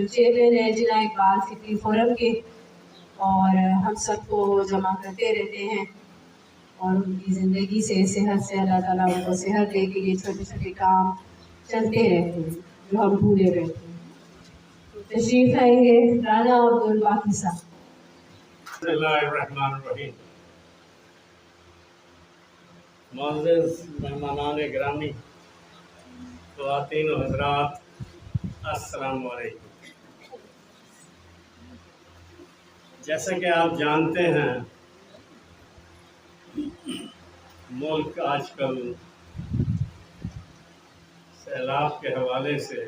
जो चेयरमैन है जिला इकबाल सिटी फोरम के, और हम सबको जमा करते रहते हैं और उनकी ज़िंदगी से सेहत से अल्लाह ताला उनको सेहत दे के ये छोटे छोटे काम चलते रहते हैं जो हम भूले रहते हैं। तो तशरीफ लाएंगे राना अब्दुल बाकी साहब। बिस्मिल्लाहिर्रहमानिर्रहीम। मुअज़्ज़ज़ मेहमानान गिरामी, ख़वातीन व हज़रात, अस्सलामु अलैकुम। जैसा कि आप जानते हैं, मुल्क आजकल सैलाब के हवाले से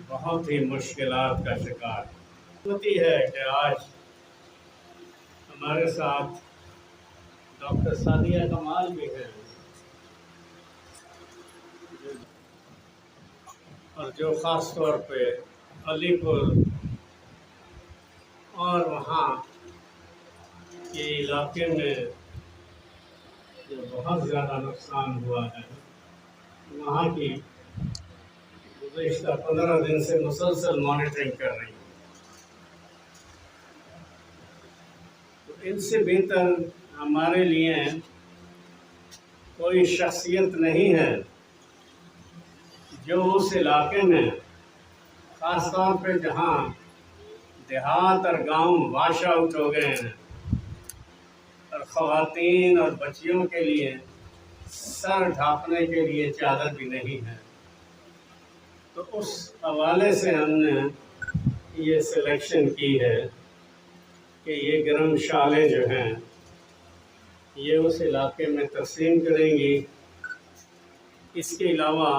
बहुत ही मुश्किलात का शिकार होती है कि आज हमारे साथ डॉक्टर सादिया कमाल भी हैं और जो ख़ास तौर पे अलीपुर और वहाँ के इलाके में जो बहुत ज़्यादा नुकसान हुआ है, वहाँ की गुज़श्ता 15 दिन से मुसलसल मॉनिटरिंग कर रही है। तो इनसे बेहतर हमारे लिए कोई शख्सियत नहीं है जो उस इलाके में ख़ास तौर पे जहाँ देहात और गांव वाश आउट हो गए हैं और ख़वातीन और बच्चियों के लिए सर ढाँपने के लिए चादर भी नहीं है। तो उस हवाले से हमने ये सिलेक्शन की है कि ये गरमशाले जो हैं ये उस इलाके में तक़सीम करेंगी। इसके अलावा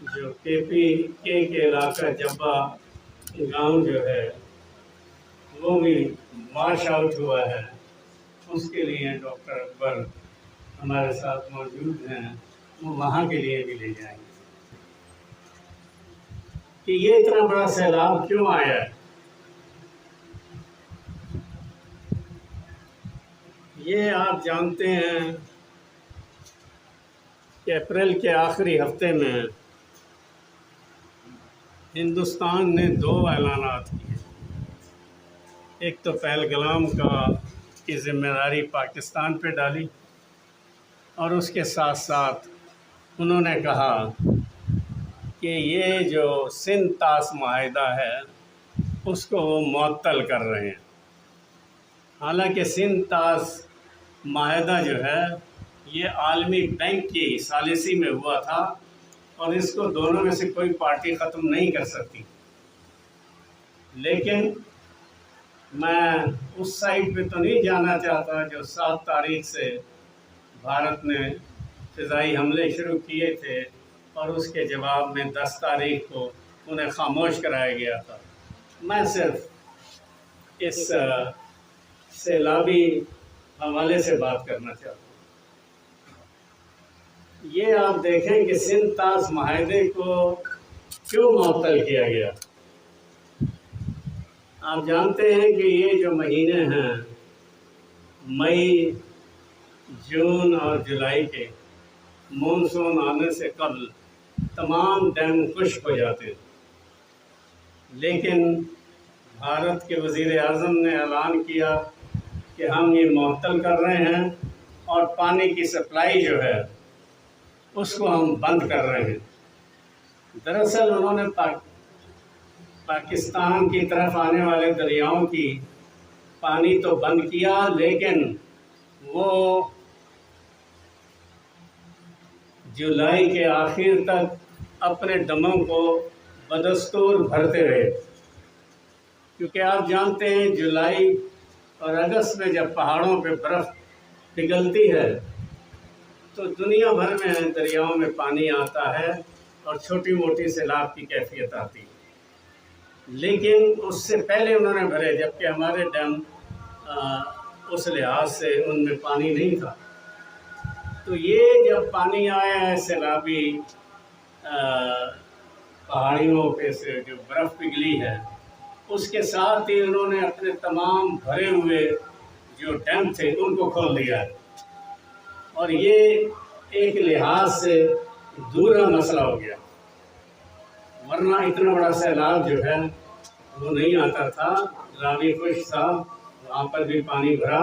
जो KPK के इलाका जब्बा गांव जो है वो भी वाश आउट हुआ है, उसके लिए डॉक्टर अकबर हमारे साथ मौजूद हैं, वो वहाँ के लिए भी ले जाएंगे कि ये इतना बड़ा सैलाब क्यों आया है। ये आप जानते हैं कि अप्रैल के आखिरी हफ्ते में हिंदुस्तान ने 2 ऐलानात किए। एक तो पहलगाम की ज़िम्मेदारी पाकिस्तान पे डाली और उसके साथ साथ उन्होंने कहा कि ये जो सिंध ताश माहिदा है उसको वो मुअत्तल कर रहे हैं। हालांकि सिंध ताश माहिदा जो है ये आलमी बैंक की सालिसी में हुआ था और इसको दोनों में से कोई पार्टी ख़त्म नहीं कर सकती। लेकिन मैं उस साइड पे तो नहीं जाना चाहता जो 7 तारीख से भारत ने फ़िज़ाई हमले शुरू किए थे और उसके जवाब में 10 तारीख को उन्हें खामोश कराया गया था। मैं सिर्फ इस सैलाबी हवाले से बात करना चाहता हूँ। ये आप देखें कि सिंध ताश माहिदे को क्यों मुअत्तल किया गया। आप जानते हैं कि ये जो महीने हैं मई, जून और जुलाई के मानसून आने से कबल तमाम डैम खुश्क हो जाते हैं, लेकिन भारत के वज़ीर आज़म ने ऐलान किया कि हम ये मुअत्तल कर रहे हैं और पानी की सप्लाई जो है उसको हम बंद कर रहे हैं। दरअसल उन्होंने पाकिस्तान की तरफ आने वाले दरियाओं की पानी तो बंद किया, लेकिन वो जुलाई के आखिर तक अपने डैमों को बदस्तूर भरते रहे, क्योंकि आप जानते हैं जुलाई और अगस्त में जब पहाड़ों पे बर्फ़ पिघलती है तो दुनिया भर में दरियाओं में पानी आता है और छोटी मोटी सैलाब की कैफियत आती है। लेकिन उससे पहले उन्होंने भरे, जबकि हमारे डैम उस लिहाज से उनमें पानी नहीं था। तो ये जब पानी आया है सैलाबी पहाड़ियों पे से जो बर्फ़ पिघली है, उसके साथ ही उन्होंने अपने तमाम भरे हुए जो डैम थे उनको खोल दिया है और ये एक लिहाज से दूसरा मसला हो गया। वरना इतना बड़ा सैलाब जो है वो नहीं आता था। रावी खुश था, वहाँ पर भी पानी भरा।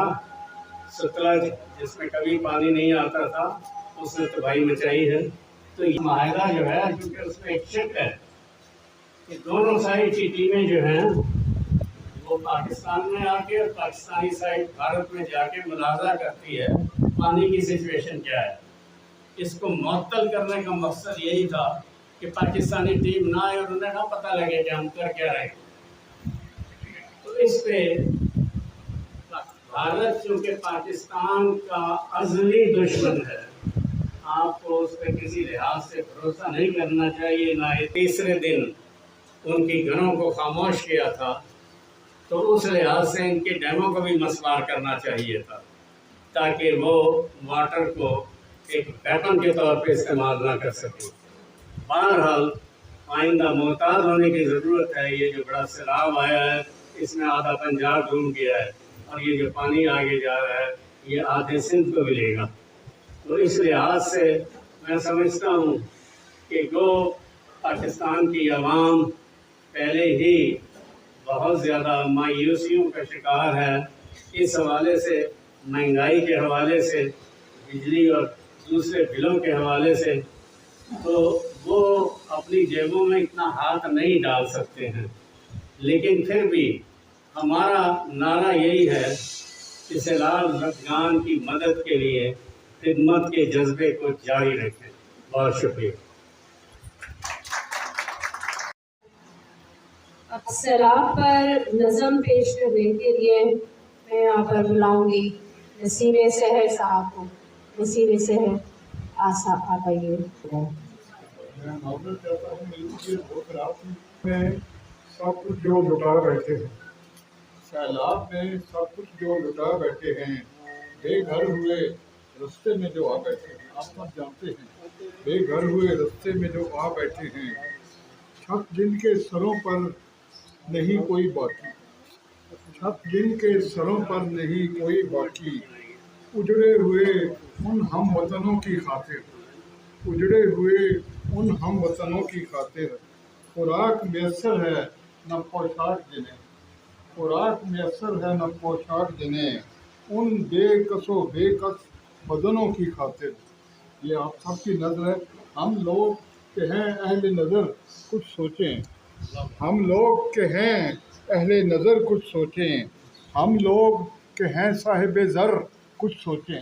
सतलज जिसमें कभी पानी नहीं आता था उसने तबाही मचाई है। तो ये माहिदा जो है, क्योंकि उसमें एक शिप है कि दोनों साइड की टीमें जो हैं वो पाकिस्तान में आके और पाकिस्तानी साइड भारत में जाके मुलाजा करती है पानी की सिचुएशन क्या है। इसको मुअत्तल करने का मकसद यही था कि पाकिस्तानी टीम ना आए और उन्हें ना पता लगे कि हम कर क्या रहे। तो इस पे भारत चूँकि पाकिस्तान का अज़ली दुश्मन है, आपको उस पर किसी लिहाज से भरोसा नहीं करना चाहिए। ना ये तीसरे दिन उनकी घरों को खामोश किया था, तो उस लिहाज से इनके डैमों को भी मसमार करना चाहिए था, ताकि वो वाटर को एक वेपन के तौर पे इस्तेमाल ना कर सके। बहरहाल आइंदा मोहतात होने की ज़रूरत है। ये जो बड़ा सैलाब आया है, इसमें आधा पंजाब डूब गया है और ये जो पानी आगे जा रहा है ये आधे सिंध को मिलेगा। तो इस लिहाज से मैं समझता हूँ कि गो पाकिस्तान की आवाम पहले ही बहुत ज़्यादा मायूसियों का शिकार है। इस हवाले से, महंगाई के हवाले से, बिजली और दूसरे बिलों के हवाले से, तो वो अपनी जेबों में इतना हाथ नहीं डाल सकते हैं। लेकिन फिर भी हमारा नारा यही है कि सैलाब ज़दगान की मदद के लिए खिदमत के जज्बे को जारी रखें। बहुत शुक्रिया। अब सैलाब पर नज़म पेश करने के लिए मैं यहाँ पर बुलाऊंगी नसीम सहर साहब को। नसीम सहर आप आइए। मैं मामला चाहता हूँ, मेरी बहुत रात में सब कुछ जो लुटा बैठे हैं, सैलाब में सब कुछ जो लुटा बैठे हैं, बेघर हुए रास्ते में जो आ बैठे हैं, आप सब जानते हैं, बेघर हुए रास्ते में जो आ बैठे हैं, छत जिनके सरों पर नहीं कोई बाकी, छत जिनके सरों पर नहीं कोई बाकी, उजड़े हुए उन हम वतनों की खातिर, उजड़े हुए उन हम वतनों की खातिर, खुराक मैसर है न पोशाक जिन्हें, खुराक मैसर है न पोशाक जिन्हें, उन बेकसो बेकस बदनों की खातिर। ये आप सब की नज़र है। हम लोग के हैं अहले नज़र कुछ सोचें, हम लोग के हैं अहले नज़र कुछ सोचें, हम लोग के हैं साहिब ज़र कुछ सोचें,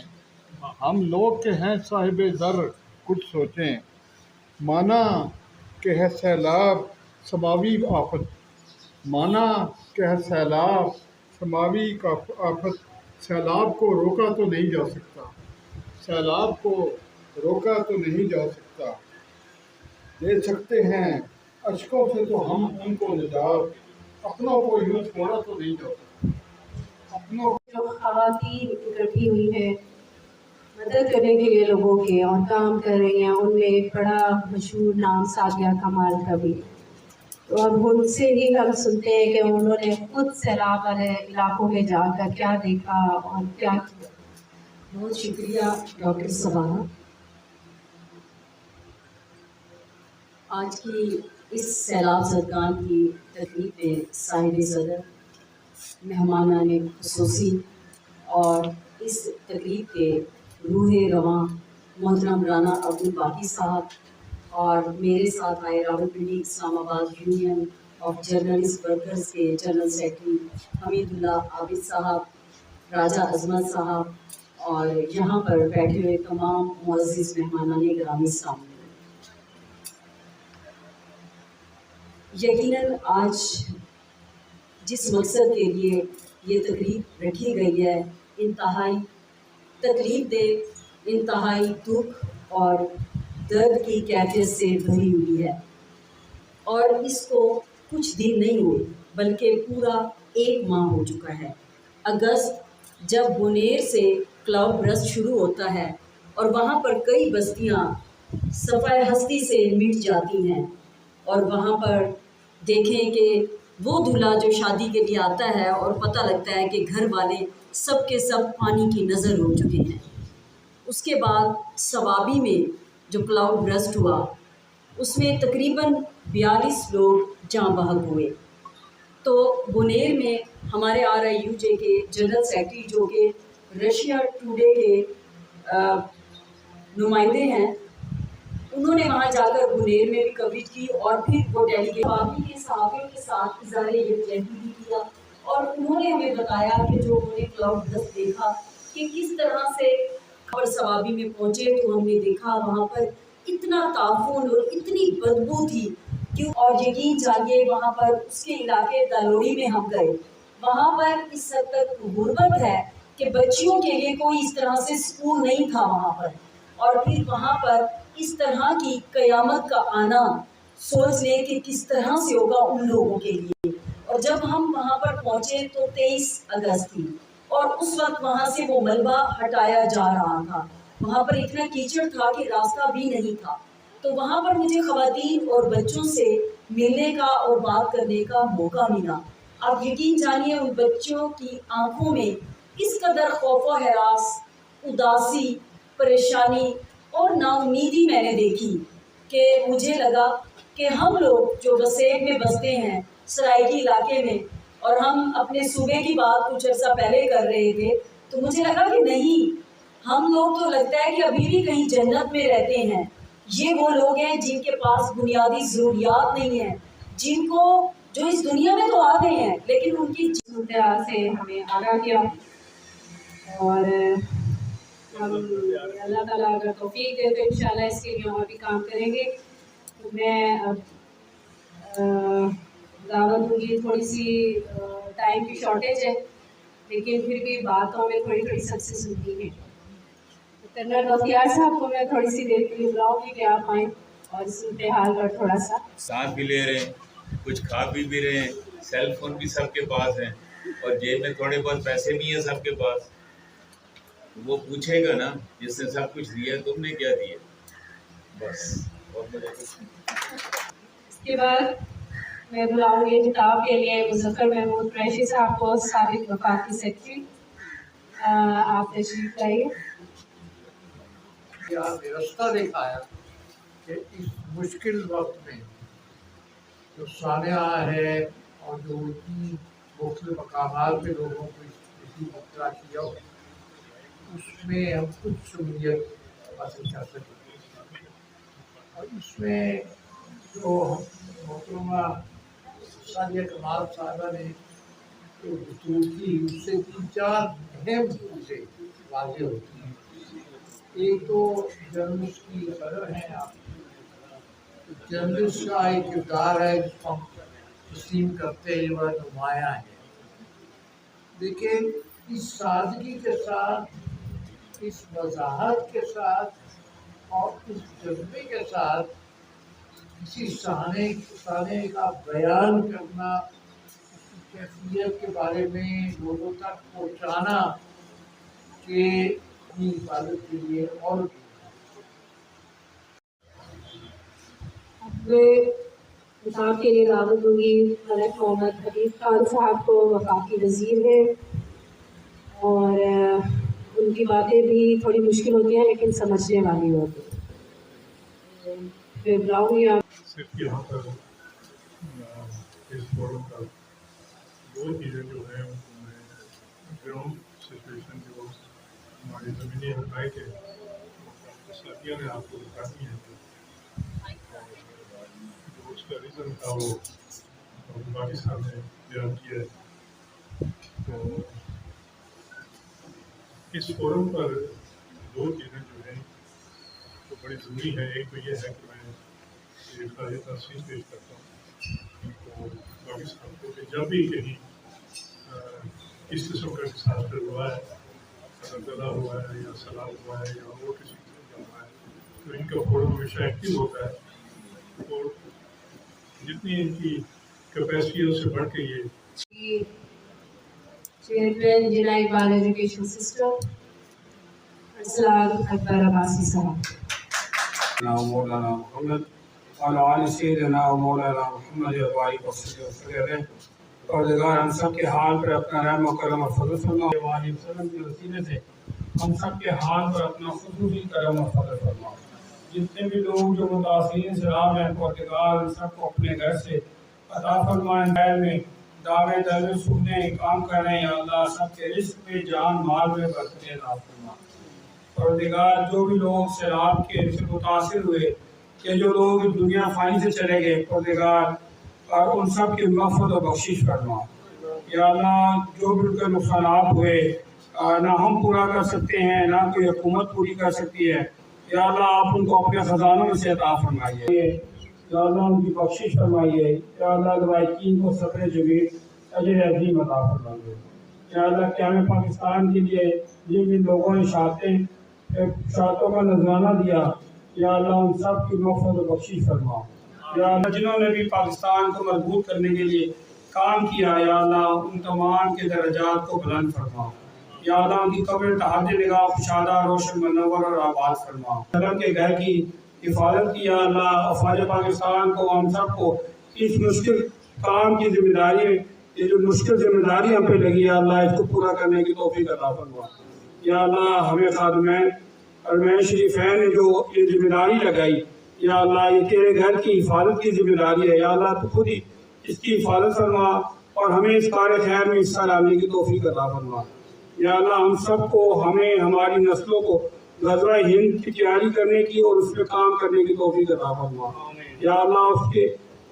हम लोग के हैं साहिब ज़र कुछ सोचें। माना के है सैलाब समावी आफत, माना के है सैलाब समावी का आफत, सैलाब को रोका तो नहीं जा सकता, सैलाब को रोका तो नहीं जा सकता। दे सकते हैं अशकों से तो हम उनको निजात, अपनों को यूँ छोड़ा तो नहीं जा सकता। अपनों जो ख़वातीन इकट्ठी हुई है मदद करने के लिए लोगों के और काम कर रही हैं, उनमें एक बड़ा मशहूर नाम सादिया कमाल का भी। तो अब उनसे ही हम सुनते हैं कि उन्होंने खुद सैलाब वाले इलाकों में जाकर क्या देखा और क्या किया। बहुत शुक्रिया डॉक्टर सबाना। आज की इस सैलाब ज़दगान की तकरीब में साहिब सदर, मेहमानान खुसूसी और इस तकरीब के रूहे रवां मोहतरम राना अब्दुल बाकी साहब और मेरे साथ आए Rawalpindi Islamabad union of journalist workers के जनरल सेक्रेटरी हमीदुल्ला आबिद साहब, राजा अजमत साहब और यहाँ पर बैठे हुए तमाम मुअज़्ज़िज़ मेहमानान गिरामी सामने। यकीनन आज जिस मकसद के लिए ये तकरीब रखी गई है, इंतहाई तकलीफ दे, इंतहाई दुख और दर्द की कैफियत से भरी हुई है और इसको कुछ दिन नहीं हुए बल्कि पूरा 1 माह हो चुका है। अगस्त जब बुनेर से क्लाउड बर्स्ट शुरू होता है और वहाँ पर कई बस्तियाँ सफ़ाए हस्ती से मिट जाती हैं और वहाँ पर देखें कि वो दूल्हा जो शादी के लिए आता है और पता लगता है कि घर वाले सब के सब पानी की नज़र हो चुके हैं। उसके बाद सवाबी में जो क्लाउड बर्स्ट हुआ اس میں تقریباً 42 لوگ جاں بحق ہوئے۔ تو بنیر میں ہمارے RIUJ کے جنرل سیکرٹری جو کہ رشیا ٹوڈے کے نمائندے ہیں، انہوں نے وہاں جا کر بنیر میں بھی کوریج کی اور پھر وہ ڈیلی کے باقی کے صحافیوں کے ساتھ اظہار یکجہتی بھی کیا، اور انہوں نے ہمیں بتایا کہ جو انہوں نے کلاؤڈ برسٹ دیکھا کہ کس طرح سے خبر ثوابی میں پہنچے تو ہم نے دیکھا وہاں پر اتنا تعفن اور اتنی بدبو تھی کہ، اور یقین جانیے وہاں پر اس کے علاقے دالوڑی میں ہم گئے، وہاں پر اس حد تک غربت ہے کہ بچیوں کے لیے کوئی اس طرح سے اسکول نہیں تھا وہاں پر، اور پھر وہاں پر اس طرح کی قیامت کا آنا سوچ لیں کہ کس طرح سے ہوگا ان لوگوں کے لیے۔ اور جب ہم وہاں پر پہنچے تو 23 اگست تھی اور اس وقت وہاں سے وہ ملبہ ہٹایا جا رہا تھا، وہاں پر اتنا کیچڑ تھا کہ راستہ بھی نہیں تھا۔ تو وہاں پر مجھے خواتین اور بچوں سے ملنے کا اور بات کرنے کا موقع ملا۔ آپ یقین جانیے ان بچوں کی آنکھوں میں اس قدر خوف و ہراس، اداسی، پریشانی اور نا امیدی میں نے دیکھی کہ مجھے لگا کہ ہم لوگ جو وسیب میں بستے ہیں سرائیکی علاقے میں، اور ہم اپنے صوبے کی بات کچھ عرصہ پہلے کر رہے تھے، تو مجھے لگا کہ نہیں، ہم لوگ تو لگتا ہے کہ ابھی بھی کہیں جنت میں رہتے ہیں۔ یہ وہ لوگ ہیں جن کے پاس بنیادی ضروریات نہیں ہیں، جن کو جو اس دنیا میں تو آ گئے ہیں لیکن ان کی صورتحال سے ہمیں آگاہ کیا، اور ہم اللہ تعالیٰ اگر توفیق دے تو انشاءاللہ اس کے لیے اور بھی کام کریں گے۔ تو میں اب دعوت دوں گی، تھوڑی سی ٹائم کی شارٹیج ہے لیکن پھر بھی باتوں میں تھوڑی تھوڑی سب سے سنتی ہے۔ کرنل بختیار صاحب کو میں تھوڑی سی دیر کے لیے بلاؤں گی کہ آپ آئیں اور صورتحال پر تھوڑا سا ساتھ بھی لے رہے ہیں، کچھ کھا بھی رہے ہیں، سیل فون بھی سب کے پاس ہیں اور جیب میں تھوڑے بہت پیسے بھی ہیں سب کے پاس۔ وہ پوچھے گا نا جس نے سب کچھ دیا تم نے کیا دیا، بس۔ اس کے بعد میں بلاؤں گی خطاب کے لیے مظفر محمود قریشی صاحب کو، سابق وفاقی سیکرٹری، آپ تشریف لائیے۔ آپ نے رستہ دکھایا کہ اس مشکل وقت میں جو سانحہ ہے اور جو اتنی مختلف مقامات پہ لوگوں کو اسی مبتلا کیا ہو، اس میں ہم کچھ شمولیت حاصل کر سکیں، اور اس میں جو محترمہ ثانیہ کمال صاحبہ نے جو گفتگو کی اس سے 3-4 اہم چیزیں واضح ہوتی ہیں۔ ایک تو جرنلسٹ کی قدر ہے، آپ جرنلسٹ کا ایک کردار ہے جس کو ہم تسلیم کرتے ہیں، بڑا نمایاں ہے، لیکن اس سادگی کے ساتھ، اس وضاحت کے ساتھ اور اس جذبے کے ساتھ کسی سانحے کا بیان کرنا، اس کی کیفیت کے بارے میں لوگوں تک پہنچانا کہ اپنی حفاظت کے لیے اور اب خطاب کے لیے دعوت دوں گی ملک محمد حبیب خان صاحب کو، وفاقی وزیر ہیں، اور ان کی باتیں بھی تھوڑی مشکل ہوتی ہیں لیکن سمجھنے والی ہوتی ہیں۔ میں بلاؤں گی آپ صرف یہاں پر اس فورم کا دو چیزیں جو ہیں ان کو میں گراؤنڈ سچویشن جو ہماری زمینی حقائق ہے ساتھیوں نے آپ کو بتانی ہے، جو اس کا ریزن تھا وہ باقی صاحب نے بیان کیا ہے۔ تو اس فورم پر دو چیزیں جو ہیں وہ بڑی ضروری ہے۔ ایک تو یہ ہے کہ میں ایک خراج تحسین پیش کرتا ہوں ان کو، باقی صاحب کو، کہ جب بھی کہیں اس قسم کا ڈساسٹر ہوا ہے، زلزلہ ہوا ہے یا سیلاب ہوا ہے یا اور کسی قسم کا ہوا ہے، تو ان کا فورم ہمیشہ ایکٹیو ہوتا ہے، اور جتنی ان کی کیپیسٹی ہے اس سے بڑھ کے یہ چیئرمین جناح اقبال ایجوکیشن سسٹم ارسلان اکبر عباسی صاحب۔ مولانا محمد وعلی آل سیدنا و مولانا محمد وبارک وسلم۔ پروردگار ہم سب کے حال پر اپنا رحم و کرم و فضل فرما، علیہ وسلم کے وسیلے سے ہم سب کے حال پر اپنا خصوصی کرم و فضل فرما۔ جتنے بھی لوگ جو متاثرین سیلاب ہیں پرتگال سب کو اپنے گھر سے عطا فرمائے میں دعوے درد سننے کام کر رہے ہیں اللہ سب کے رزق میں جان مال میں برکتیں عطا فرما پروردگار جو بھی لوگ سیلاب کے سے متاثر ہوئے کہ جو لوگ دنیا فانی سے چلے گئے پروردگار اور ان سب کی مغفرت و بخشش فرما یا اللہ جو بھی ان کے نقصانات ہوئے نہ ہم پورا کر سکتے ہیں نہ کوئی حکومت پوری کر سکتی ہے یا اللہ آپ ان کو اپنے خزانوں میں سے عطا فرمائیے یا اللہ ان کی بخشش فرمائیے یا اللہ لوائقین کو صبر جمیل اجر عظیم عطا فرمائیے یا اللہ قیام پاکستان کے لیے جن جن لوگوں نے شاعتوں کا نذرانہ دیا یا اللہ ان سب کی مغفرت و بخشش فرما یا اللہ جنہوں نے بھی پاکستان کو مضبوط کرنے کے لیے کام کیا یا اللہ ان تمام کے درجات کو بلند فرما یا اللہ ان کی قبر تحت نگاہ کشادہ روشن منور اور آباد فرما قدم کے گھر کی حفاظت کی یا اللہ افواج پاکستان کو ہم سب کو اس مشکل کام کی ذمہ داری یہ جو مشکل ذمہ داری ہم پہ لگی ہے اللہ اس کو پورا کرنے کی توفیق عطا فرما یا اللہ ہمیں خادمین اور شریفین نے جو یہ ذمہ داری لگائی یا اللہ یہ تیرے گھر کی حفاظت کی ذمہ داری ہے یا اللہ تو خود ہی اس کی حفاظت فرما اور ہمیں اس کار خیر میں حصہ لانے کی توفیق عطا فرما یا اللہ ہم سب کو ہمیں ہماری نسلوں کو غزوہ ہند کی تیاری کرنے کی اور اس میں کام کرنے کی توفیق عطا فرما یا اللہ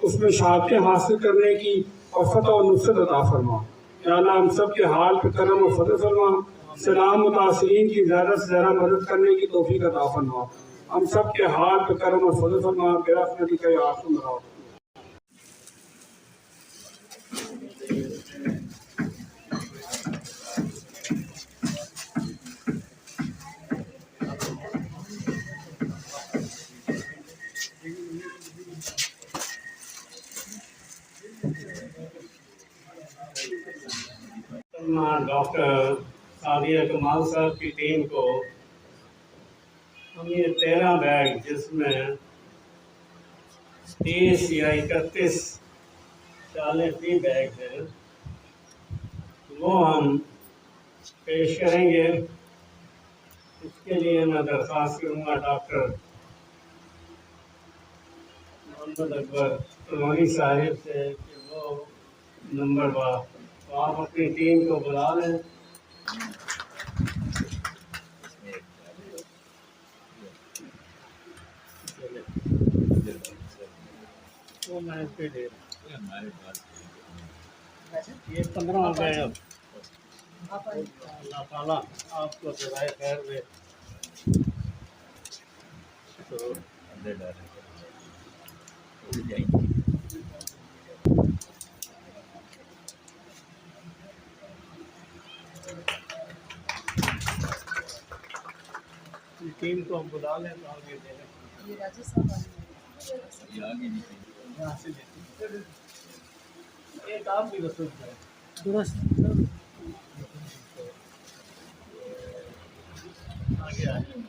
اس میں شہادتیں حاصل کرنے کی اور فتح و نصرت عطا فرما یا اللہ ہم سب کے حال پہ کرم و فتح فرما سلام متاثرین کی زیادہ سے زیادہ مدد کرنے کی توفیق عطا فرما ہم سب کے حال پہ کرم و فتح فرما برحمتک یا ارحم الراحمین ڈاکٹر سعدیہ کمال صاحب کی ٹیم کو ہم یہ 13 بیگ جس میں 30 یا 31 چالیں فی بیگ ہیں وہ ہم پیش کریں گے اس کے لیے میں درخواست کروں گا ڈاکٹر محمد اکبر تلوانی صاحب سے کہ وہ نمبر بار تو آپ اپنی ٹیم کو بلا لیں وہ میں اس پہ دے یہ 15 ہو گئے اب اللہ تعالیٰ آپ کو جزائے خیر دے تو ٹیم کو ہم بلا لیں تو آگے دے دیں یہاں سے دیتے ایک آپ بھی رسول کریں درست آگے آگے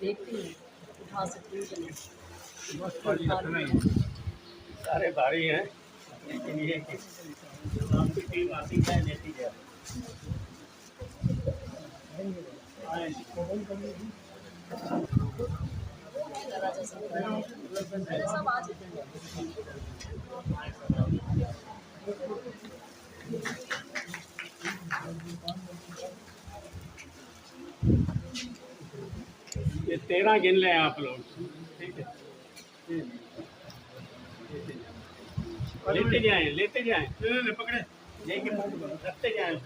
دیکھتی ہیں اٹھا سکتی ہوں بس پڑھ اتنا ہی سارے بھاری ہیں لیکن یہ کہ آپ کی ٹیم آتی ہے لیتی جائے یہ 13 گن لیں آپ لوگ ٹھیک ہے لیتے جائیں پکڑے لے کے رکھتے جائیں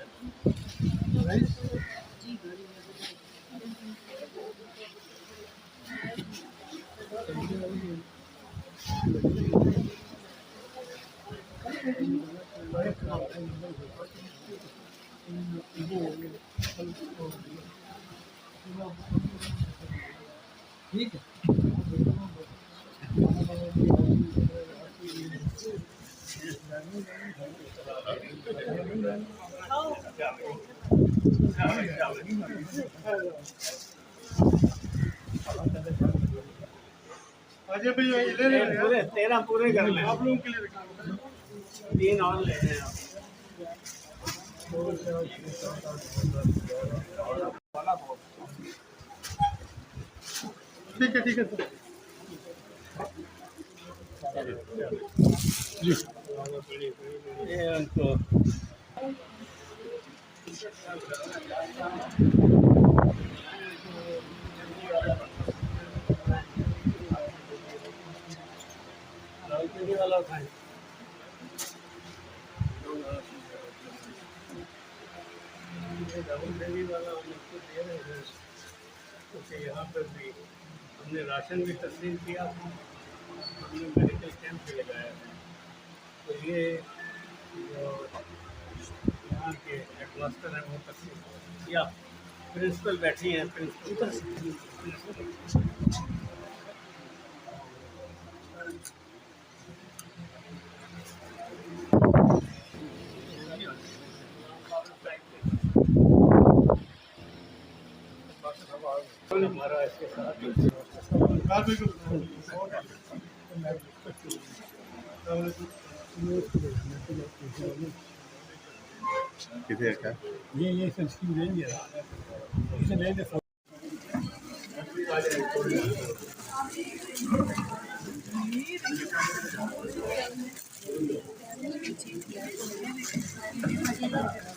ٹھیک ہے پورے 13 پورے کر لیں آپ لوگوں کے لیے 3 اور لے لیں آپ ठीक है सर जी ये उनको लालटेरी वाला खाएं डबल वाला हम उसको दे रहे हैं क्योंकि यहाँ पर भी हमने राशन भी तस्लीम किया, हमने मेडिकल कैंप भी लगाया है। तो ये जो यहाँ के हेडमास्टर हैं वो तस्लीम किया, प्रिंसिपल बैठी हैं, प्रिंसिपल हमारा इसके साथ कितने का ये संस्कृत लेंगे इसे ले दे Thank you.